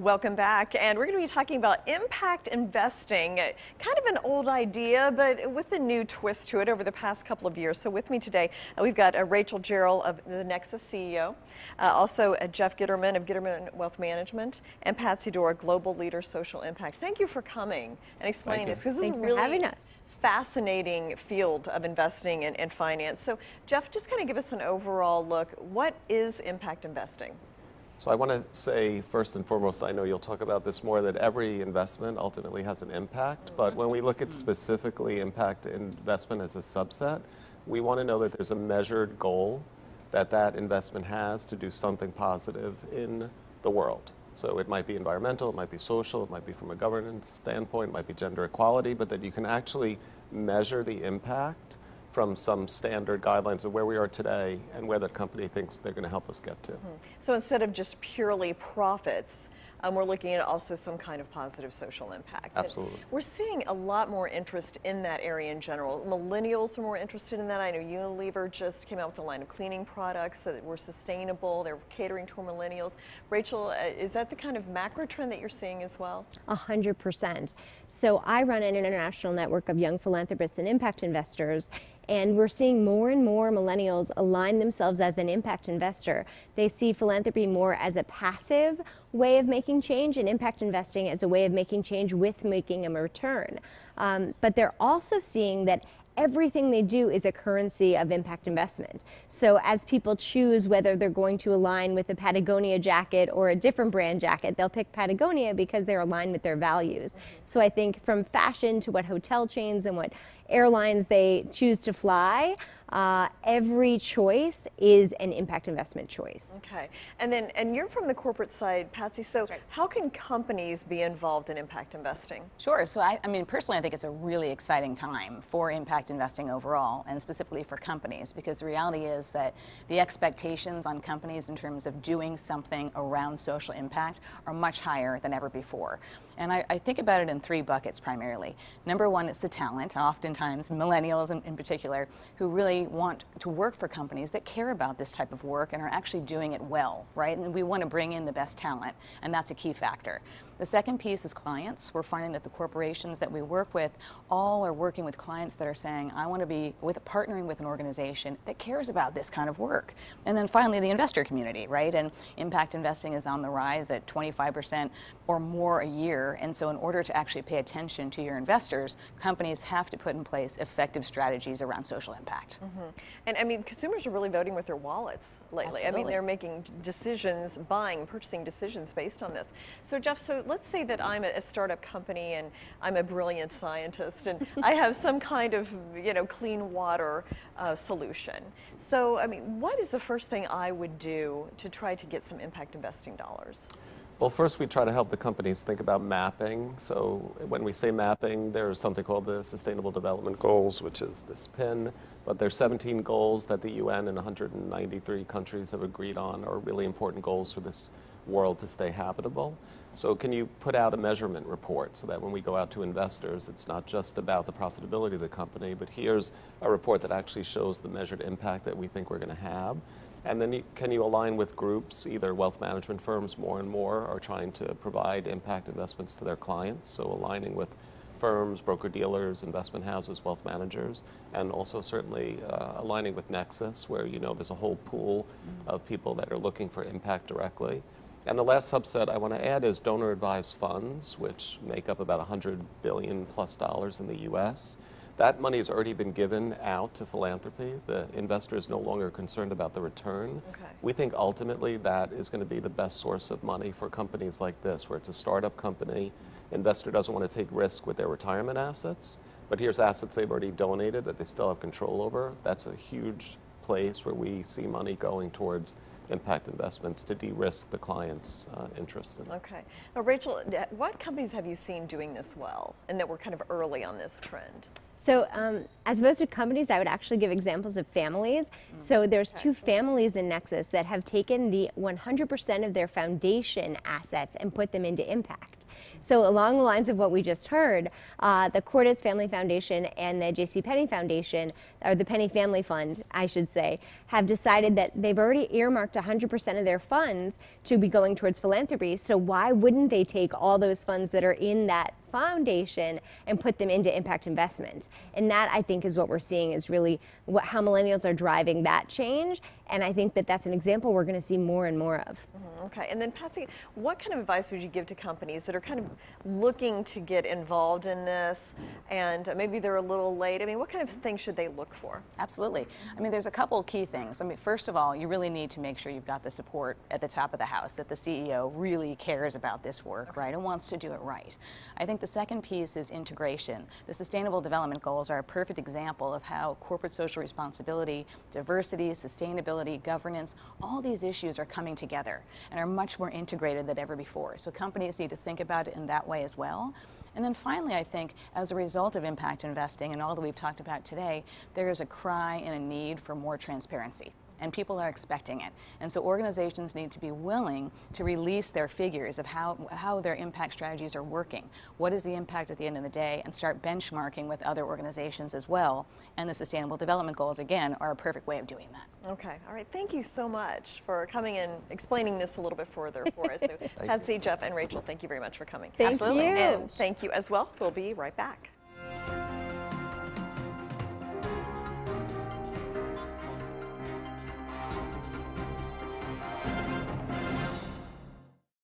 Welcome back, and we're going to be talking about impact investing, kind of an old idea, but with a new twist to it over the past couple of years. So with me today, we've got Rachel Gerrol of the Nexus CEO, also Jeff Gitterman of Gitterman Wealth Management, and Patsy Doerr, Global Leader Social Impact. Thank you for coming and explaining this, because this is really fascinating field of investing and finance. So Jeff, just kind of give us an overall look. What is impact investing? So I want to say, first and foremost, I know you'll talk about this more, that every investment ultimately has an impact. But when we look at specifically impact investment as a subset, we want to know that there's a measured goal that that investment has to do something positive in the world. So it might be environmental, it might be social, it might be from a governance standpoint, it might be gender equality, but that you can actually measure the impact from some standard guidelines of where we are today and where the company thinks they're going to help us get to. So instead of just purely profits, we're looking at also some kind of positive social impact. Absolutely. And we're seeing a lot more interest in that area in general. Millennials are more interested in that. I know Unilever just came out with a line of cleaning products that were sustainable. They're catering to millennials. Rachel, is that the kind of macro trend that you're seeing as well? 100%. So I run an international network of young philanthropists and impact investors, and we're seeing more and more millennials align themselves as an impact investor. They see philanthropy more as a passive way of making change and impact investing as a way of making change with making a return. But they're also seeing that everything they do is a currency of impact investment. So as people choose whether they're going to align with a Patagonia jacket or a different brand jacket, they'll pick Patagonia because they're aligned with their values. So I think from fashion to what hotel chains and what airlines they choose to fly, every choice is an impact investment choice. Okay, and you're from the corporate side, Patsy, so how can companies be involved in impact investing? Sure, so I mean, personally, I think it's a really exciting time for impact investing overall, and specifically for companies, because the reality is that the expectations on companies in terms of doing something around social impact are much higher than ever before. And I think about it in three buckets primarily. Number one, it's the talent, oftentimes millennials in particular, who really want to work for companies that care about this type of work and are actually doing it well, right? And we want to bring in the best talent, and that's a key factor. The second piece is clients. We're finding that the corporations that we work with all are working with clients that are saying, I want to be partnering with an organization that cares about this kind of work. And then finally, the investor community, right? And impact investing is on the rise at 25% or more a year. And so in order to actually pay attention to your investors, companies have to put in place effective strategies around social impact. And I mean, consumers are really voting with their wallets lately. Absolutely. I mean, they're making decisions, purchasing decisions based on this. So Jeff, so let's say that I'm a startup company and I'm a brilliant scientist and I have some kind of, clean water solution. So, I mean, what is the first thing I would do to try to get some impact investing dollars? Well, first we try to help the companies think about mapping. So when we say mapping, there's something called the Sustainable Development Goals, which is this pin. But there's 17 goals that the UN and 193 countries have agreed on are really important goals for this world to stay habitable. So can you put out a measurement report so that when we go out to investors, it's not just about the profitability of the company, but here's a report that actually shows the measured impact that we think we're going to have. And then can you align with groups, either wealth management firms more and more are trying to provide impact investments to their clients, so aligning with firms, broker-dealers, investment houses, wealth managers, and also certainly aligning with Nexus, where there's a whole pool of people that are looking for impact directly. And the last subset I want to add is donor-advised funds, which make up about $100 billion plus in the U.S. That money has already been given out to philanthropy. The investor is no longer concerned about the return. Okay. We think ultimately that is going to be the best source of money for companies like this, where it's a startup company. Investor doesn't want to take risk with their retirement assets, but here's assets they've already donated that they still have control over. That's a huge place where we see money going towards impact investments to de-risk the client's interest in it. Okay. Now, Rachel, what companies have you seen doing this well and that were kind of early on this trend? So as opposed to companies, I would actually give examples of families. So there's two families in Nexus that have taken the 100% of their foundation assets and put them into impact. So along the lines of what we just heard, the Cordes Family Foundation and the JCPenney Foundation, or the Penny Family Fund, I should say, have decided that they've already earmarked 100% of their funds to be going towards philanthropy. So why wouldn't they take all those funds that are in that foundation and put them into impact investments? And that, I think, is what we're seeing is really how millennials are driving that change. And I think that that's an example we're going to see more and more of. Okay, and then Patsy, what kind of advice would you give to companies that are kind of looking to get involved in this and maybe they're a little late? I mean, what kind of things should they look for? Absolutely. I mean, there's a couple key things. I mean, first of all, you really need to make sure you've got the support at the top of the house, that the CEO really cares about this work, right, and wants to do it right. I think the second piece is integration. The Sustainable Development Goals are a perfect example of how corporate social responsibility, diversity, sustainability, governance, all these issues are coming together and are much more integrated than ever before. So companies need to think about it in that way as well. And then finally, I think, as a result of impact investing and all that we've talked about today, there is a cry and a need for more transparency. And people are expecting it. And so organizations need to be willing to release their figures of how their impact strategies are working. What is the impact at the end of the day? And start benchmarking with other organizations as well. And the Sustainable Development Goals, again, are a perfect way of doing that. Okay, all right. Thank you so much for coming and explaining this a little bit further for us. So Patsy, Jeff, and Rachel, thank you very much for coming. Thank Absolutely. you. And thank you as well. We'll be right back.